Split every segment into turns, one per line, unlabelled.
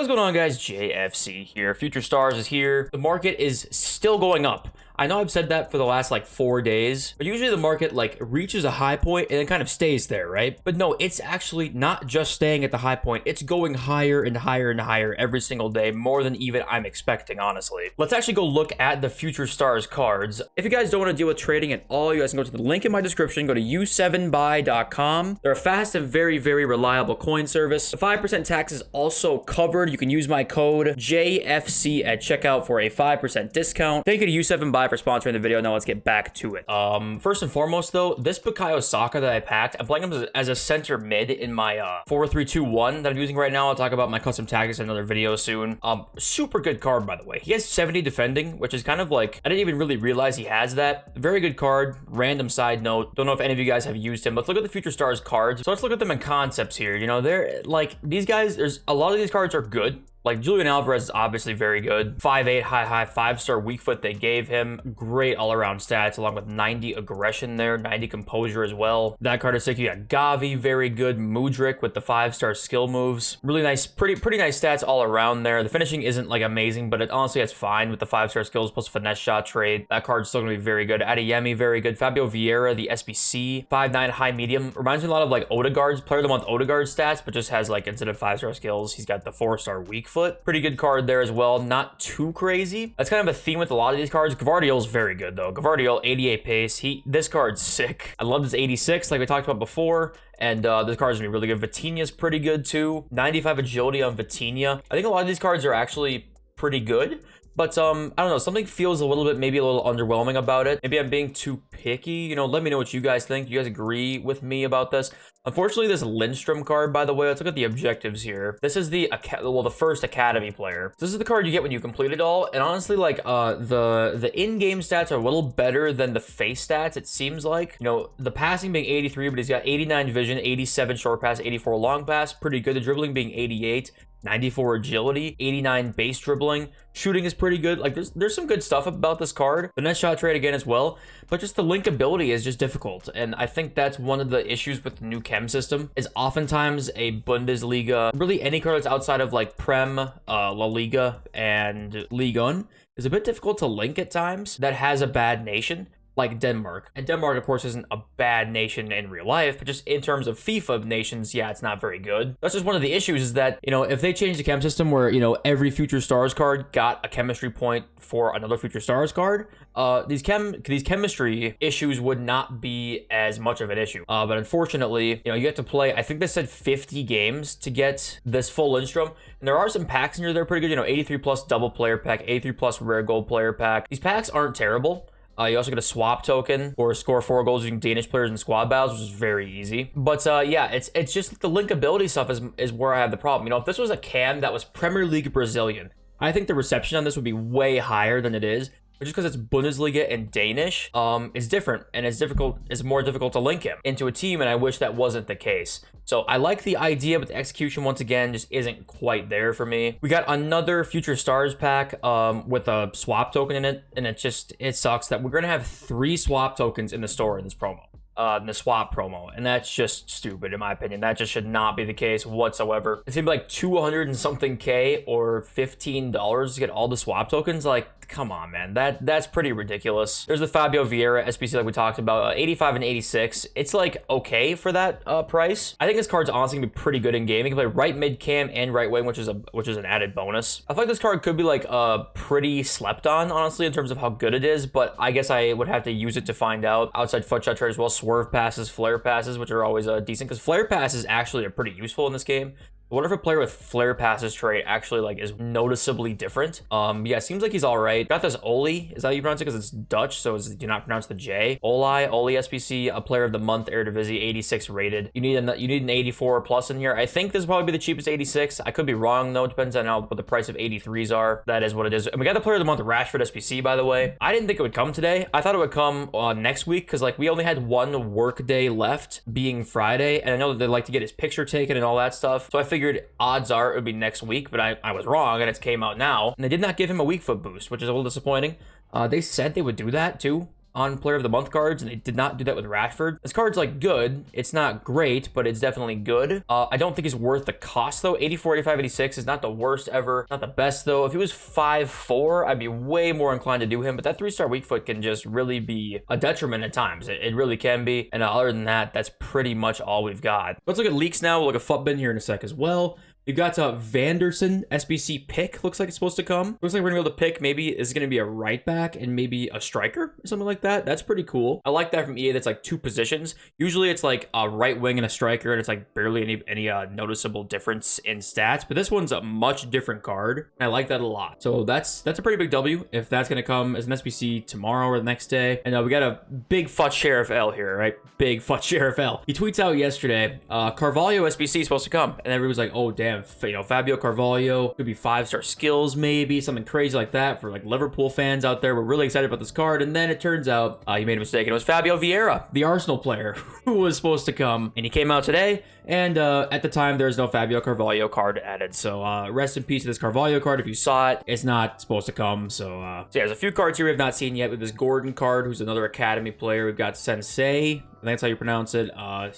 What's going on, guys? JFC here. Future Stars is here. The market is still going up. I know I've said that for the last like 4 days, but usually the market like reaches a high point and then kind of stays there, right? But no, it's actually not just staying at the high point. It's going higher and higher and higher every single day, more than even I'm expecting, honestly. Let's actually go look at the Future Stars cards. If you guys don't want to deal with trading at all, you guys can go to the link in my description. Go to u7buy.com. They're a fast and very, very reliable coin service. The 5% tax is also covered. You can use my code JFC at checkout for a 5% discount. Thank you to U7Buy for sponsoring the video. Now let's get back to it. First and foremost though, this Bukayo Saka that I packed, I'm playing him as a center mid in my 4-3-2-1 that I'm using right now. I'll talk about my custom tactics in another video soon. Super good card, by the way. He has 70 defending, which is kind of like, I didn't even really realize he has that. Very good card. Random side note. Don't know if any of you guys have used him. Let's look at the Future Stars cards. So let's look at them in concepts here. You know, they're like, these guys, there's a lot of these cards are good. Like Julian Alvarez is obviously very good. 5'8", high, 5-star weak foot they gave him. Great all-around stats, along with 90 aggression there, 90 composure as well. That card is sick. You got Gavi, very good. Mudryk with the 5-star skill moves. Really nice, pretty nice stats all around there. The finishing isn't like amazing, but it honestly it's fine with the 5-star skills plus finesse shot trade. That card's still gonna be very good. Adeyemi, very good. Fabio Vieira, the SBC, 5'9", high medium. Reminds me a lot of like Odegaard's Player of the Month Odegaard stats, but just has like instead of 5-star skills, he's got the 4-star weak foot. Pretty good card there as well. Not too crazy. That's kind of a theme with a lot of these cards. Gvardiol's very good though. Gvardiol, 88 pace. This card's sick. I love this 86 like we talked about before. And this card's gonna be really good. Vitinha's pretty good too. 95 agility on Vitinha. I think a lot of these cards are actually pretty good. But I don't know, something feels a little bit, maybe a little underwhelming about it. Maybe I'm being too picky. You know, let me know what you guys think. You guys agree with me about this? Unfortunately, this Lindstrom card, by the way, let's look at the objectives here. This is the first Academy player. This is the card you get when you complete it all. And honestly, like the in-game stats are a little better than the face stats, it seems like. You know, the passing being 83, but he's got 89 vision, 87 short pass, 84 long pass. Pretty good. The dribbling being 88. 94 agility, 89 base dribbling. Shooting is pretty good. Like there's some good stuff about this card. The net shot trade again as well, but just the linkability is just difficult. And I think that's one of the issues with the new chem system is oftentimes a Bundesliga, really any card that's outside of like Prem, La Liga, and Ligue 1 is a bit difficult to link at times that has a bad nation. Like Denmark. And Denmark, of course, isn't a bad nation in real life, but just in terms of FIFA nations, yeah, it's not very good. That's just one of the issues is that, you know, if they change the chem system where, you know, every Future Stars card got a chemistry point for another Future Stars card, these chemistry issues would not be as much of an issue. But unfortunately, you know, you have to play, I think they said 50 games to get this full Lindstrom. And there are some packs in here that are pretty good, you know, 83 plus double player pack, 83 plus rare gold player pack. These packs aren't terrible. You also get a swap token or score 4 goals using Danish players in squad battles, which is very easy. But yeah, it's just the linkability stuff is where I have the problem. You know, if this was a cam that was Premier League Brazilian, I think the reception on this would be way higher than it is. But just because it's Bundesliga and Danish, it's different and it's more difficult to link him into a team, and I wish that wasn't the case. So I like the idea, but the execution once again just isn't quite there for me. We got another Future Stars pack with a swap token in it, and it sucks that we're gonna have 3 swap tokens in the store in this promo. In the swap promo, and that's just stupid in my opinion. That just should not be the case whatsoever. It's gonna be like 200 and something K or $15 to get all the swap tokens. Like, come on, man, that's pretty ridiculous. There's the Fabio Vieira SBC like we talked about, 85 and 86. It's like okay for that price. I think this card's honestly gonna be pretty good in game. You can play right mid cam and right wing, which is an added bonus. I feel like this card could be like pretty slept on, honestly, in terms of how good it is, but I guess I would have to use it to find out. Outside foot shot trade as well, swerve passes, flare passes, which are always decent, because flare passes actually are pretty useful in this game. What if a player with flare passes trait actually like is noticeably different? Yeah, it seems like he's all right. Got this Oli, is that how you pronounce it? Because it's Dutch, so do not pronounce the J. Oli SPC, a player of the month, Eredivisie, 86 rated. You need an 84 plus in here. I think this will probably be the cheapest 86. I could be wrong though. It depends on what the price of 83s are. That is what it is. And we got the player of the month, Rashford SPC, by the way. I didn't think it would come today. I thought it would come next week because like we only had 1 work day left, being Friday, and I know that they like to get his picture taken and all that stuff. So I figured odds are it would be next week, but I was wrong, and it came out now. And they did not give him a weak foot boost, which is a little disappointing. They said they would do that too, on Player of the Month cards, and they did not do that with Rashford. This card's like good. It's not great, but it's definitely good. I don't think he's worth the cost though. 84, 85, 86 is not the worst ever. Not the best though. If he was 5'4", I'd be way more inclined to do him, but that 3-star weak foot can just really be a detriment at times. It really can be. And other than that, that's pretty much all we've got. Let's look at leaks now. We'll look at FUTBin here in a sec as well. We've got Vanderson SBC pick. Looks like it's supposed to come. Looks like we're gonna be able to pick. Maybe it's gonna be a right back and maybe a striker or something like that. That's pretty cool. I like that from EA. That's like 2 positions. Usually it's like a right wing and a striker, and it's like barely any noticeable difference in stats. But this one's a much different card, and I like that a lot. So that's a pretty big W if that's gonna come as an SBC tomorrow or the next day. And we got a big Futch Sheriff L here, right? Big Futch Sheriff L. He tweets out yesterday, Carvalho SBC is supposed to come, and everybody's like, oh damn. Fabio Carvalho could be 5-star skills, maybe something crazy like that for like Liverpool fans out there. We're really excited about this card, and then it turns out he made a mistake. It was Fabio Vieira, the Arsenal player, who was supposed to come, and he came out today. And at the time, there's no Fabio Carvalho card added. So rest in peace to this Carvalho card. If you saw it, it's not supposed to come. So yeah, there's a few cards here we have not seen yet. With this Gordon card, who's another academy player. We've got Sensei. I think that's how you pronounce it.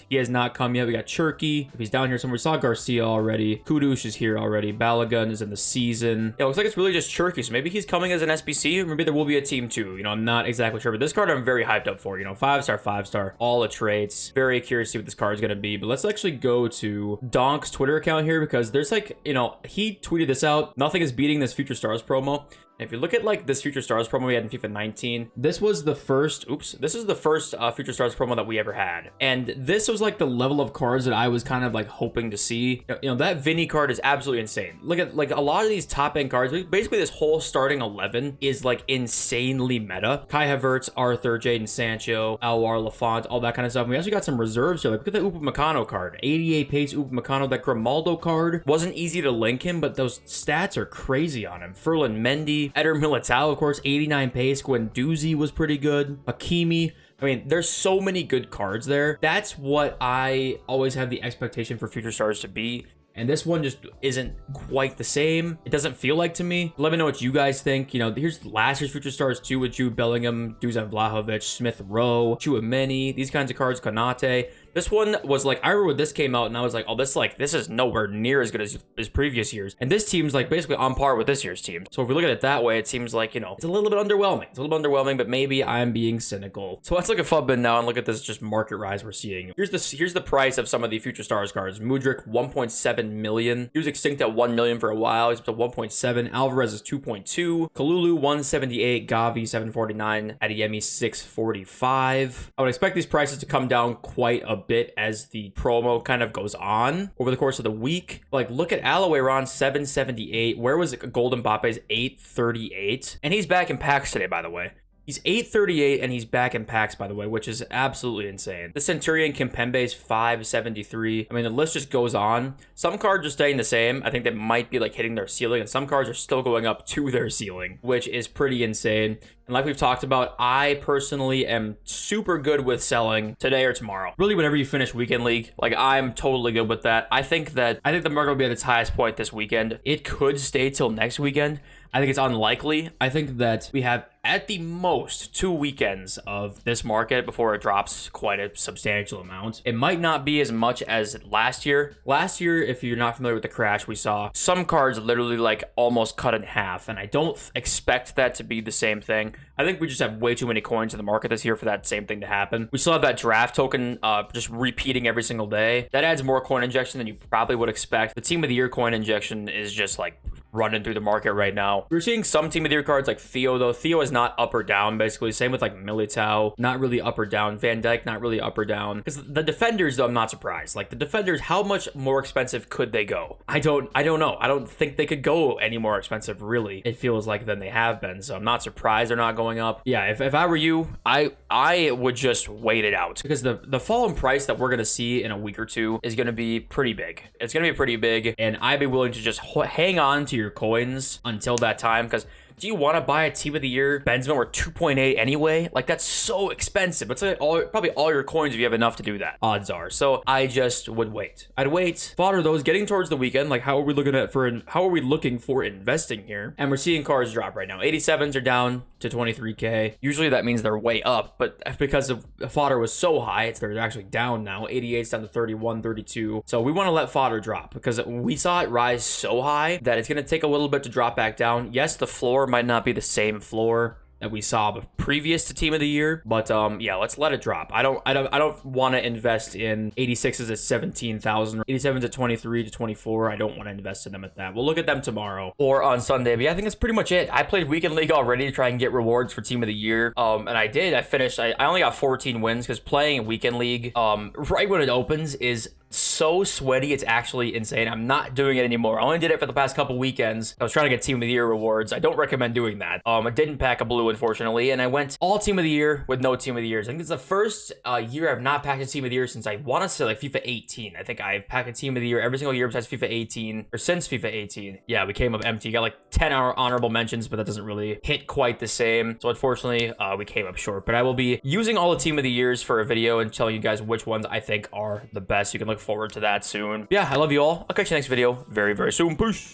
He has not come yet. We got Cherky. If he's down here somewhere, we saw Garcia already. Kudus is here already. Balogun is in the season. Yeah, it looks like it's really just Cherky. So maybe he's coming as an SBC. Maybe there will be a team too. I'm not exactly sure. But this card I'm very hyped up for. 5-star, 5-star, all the traits. Very curious to see what this card is going to be. But let's actually go to Donk's Twitter account here, because there's like, he tweeted this out. Nothing is beating this Future Stars promo. If you look at like this Future Stars promo we had in FIFA 19, this is the first Future Stars promo that we ever had. And this was like the level of cards that I was kind of like hoping to see. That Vinny card is absolutely insane. Look at like a lot of these top end cards. Basically this whole starting 11 is like insanely meta. Kai Havertz, Arthur, Jadon Sancho, Alwar, Lafont, all that kind of stuff. And we actually got some reserves here. Like look at the Upamecano card. 88 pace Upamecano. That Grimaldo card wasn't easy to link him, but those stats are crazy on him. Ferland Mendy, Eder Militao, of course, 89 pace. Guendouzi was pretty good. Hakimi. I mean, there's so many good cards there. That's what I always have the expectation for Future Stars to be. And this one just isn't quite the same. It doesn't feel like to me. Let me know what you guys think. Here's last year's Future Stars too with Jude Bellingham, Dusan Vlahovic, Smith Rowe, Chouameni, these kinds of cards, Konate. This one was like, I remember when this came out and I was like, oh, this is nowhere near as good as previous years. And this team's like basically on par with this year's team. So if we look at it that way, it seems like, it's a little bit underwhelming. It's a little bit underwhelming, but maybe I'm being cynical. So let's look at FUTBin now and look at this just market rise we're seeing. Here's the price of some of the Future Stars cards. Mudryk, 1.7 million. He was extinct at 1 million for a while. He's up to 1.7. Alvarez is 2.2. Kalulu, 178. Gavi, 749. Adeyemi, 645. I would expect these prices to come down quite a bit as the promo kind of goes on over the course of the week. Like, look at Alawayron, 778. Where was it? Golden Mbappe's 838. And he's back in packs today, by the way. He's 838 and he's back in packs, by the way, which is absolutely insane. The Centurion Kimpembe is 573. I mean, the list just goes on. Some cards are staying the same. I think they might be like hitting their ceiling, and some cards are still going up to their ceiling, which is pretty insane. And like we've talked about, I personally am super good with selling today or tomorrow. Really, whenever you finish Weekend League, like I'm totally good with that. I think the market will be at its highest point this weekend. It could stay till next weekend. I think it's unlikely. I think that we have at the most 2 weekends of this market before it drops quite a substantial amount. It might not be as much as last year. Last year, if you're not familiar with the crash, we saw some cards literally like almost cut in half, and I don't expect that to be the same thing. I think we just have way too many coins in the market this year for that same thing to happen. We still have that draft token just repeating every single day. That adds more coin injection than you probably would expect. The Team of the Year coin injection is just like running through the market right now. We're seeing some Team of the Year cards like Theo, though. Theo is not up or down, basically. Same with like Militao, not really up or down. Van Dijk, not really up or down. Because the defenders, though, I'm not surprised. Like the defenders, how much more expensive could they go? I don't know. I don't think they could go any more expensive, really. It feels like than they have been. So I'm not surprised they're not going up. Yeah, if I were you, I would just wait it out, because the fall in price that we're gonna see in a week or two is gonna be pretty big. It's gonna be pretty big, and I'd be willing to just hang on to your coins until that time, because do you want to buy a team of the year Benzema or 2.8 anyway? Like, that's so expensive. It's like probably all your coins if you have enough to do that, odds are. So I just would wait. I'd wait. Fodder, though, is getting towards the weekend. Like, how are we looking for investing here? And we're seeing cars drop right now. 87s are down to 23K. Usually that means they're way up, but because of Fodder was so high, they're actually down now. 88's down to 31, 32. So we want to let Fodder drop because we saw it rise so high that it's going to take a little bit to drop back down. Yes, the floor might not be the same floor that we saw previous to team of the year, but yeah, let's let it drop. I don't want to invest in 86s at 17,000, 87s at 23 to 24. I don't want to invest in them at that. We'll look at them tomorrow or on Sunday. But yeah, I think that's pretty much it. I played weekend league already to try and get rewards for team of the year, and I did. I finished. I only got 14 wins because playing weekend league right when it opens is so sweaty, it's actually insane. I'm not doing it anymore. I only did it for the past couple weekends. I was trying to get team of the year rewards. I don't recommend doing that. I didn't pack a blue, unfortunately, and I went all team of the year with no team of the years. I think it's the first year I've not packed a team of the year since I want to say like FIFA 18. I think I've packed a team of the year every single year besides FIFA 18 or since FIFA 18. Yeah, we came up empty. Got like 10 honorable mentions, but that doesn't really hit quite the same. So unfortunately, we came up short. But I will be using all the team of the years for a video and telling you guys which ones I think are the best. You can look forward to that soon. Yeah, I love you all. I'll catch you next video very, very soon. Peace.